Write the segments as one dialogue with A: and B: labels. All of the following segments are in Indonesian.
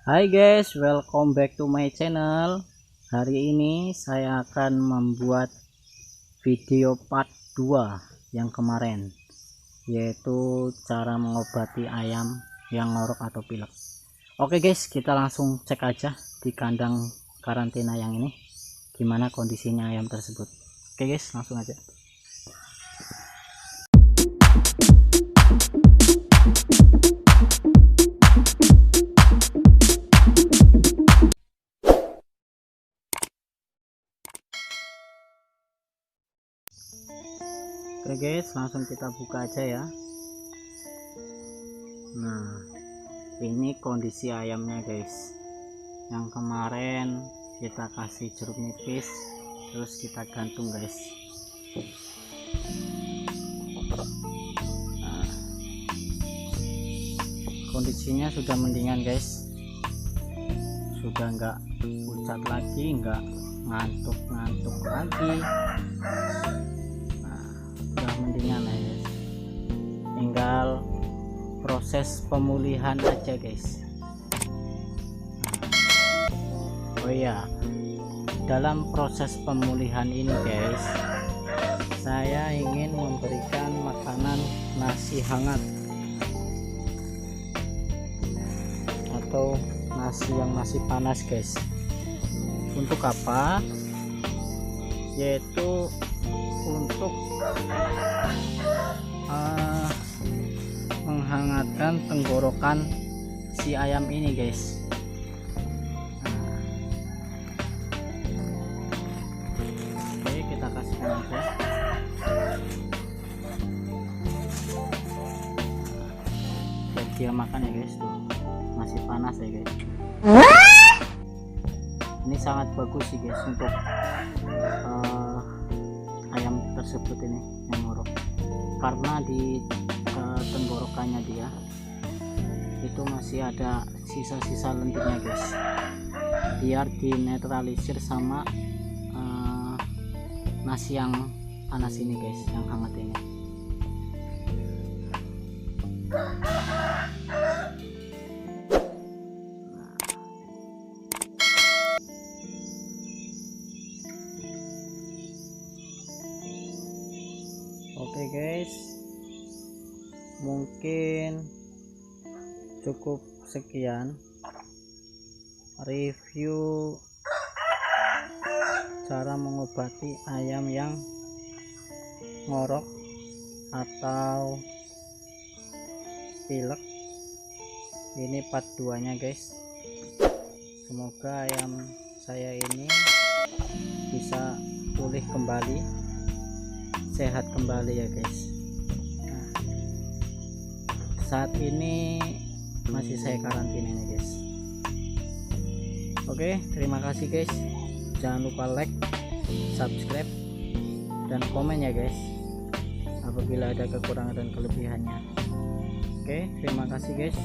A: Hai guys, welcome back to my channel. Hari ini saya akan membuat video part 2 yang kemarin, yaitu cara mengobati ayam yang ngorok atau pilek. Oke guys, kita langsung cek aja di kandang karantina yang ini gimana kondisinya ayam tersebut. Oke guys, langsung aja. Oke guys, langsung kita buka aja ya. Nah, ini kondisi ayamnya guys. Yang kemarin kita kasih jeruk nipis, terus kita gantung guys. Nah, kondisinya sudah mendingan guys, sudah enggak pucat lagi, enggak ngantuk-ngantuk lagi. Udah mendingan ya guys, tinggal proses pemulihan aja guys. Oh iya, dalam proses pemulihan ini guys, saya ingin memberikan makanan nasi hangat atau nasi panas guys. Untuk apa? Yaitu untuk menghangatkan tenggorokan si ayam ini guys. Oke, kita kasihkan aja. Biar dia makan ya guys, tuh masih panas ya guys. Ini sangat bagus sih guys untuk ayam tersebut ini yang ngorok, karena di tenggorokannya dia itu masih ada sisa-sisa lentiknya guys, biar dinetralisir sama nasi yang panas ini guys, yang hangat ini. Oke guys, mungkin cukup sekian review cara mengobati ayam yang ngorok atau pilek. Ini part 2 nya guys. Semoga ayam saya ini bisa pulih kembali, sehat kembali ya guys. Nah, saat ini masih saya karantina nih guys. Oke, terima kasih guys. Jangan lupa like, subscribe, dan komen ya guys apabila ada kekurangan dan kelebihannya. Oke, terima kasih guys.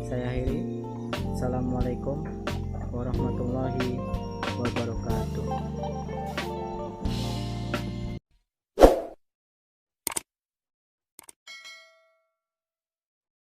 A: Saya akhiri. Assalamualaikum warahmatullahi wabarakatuh.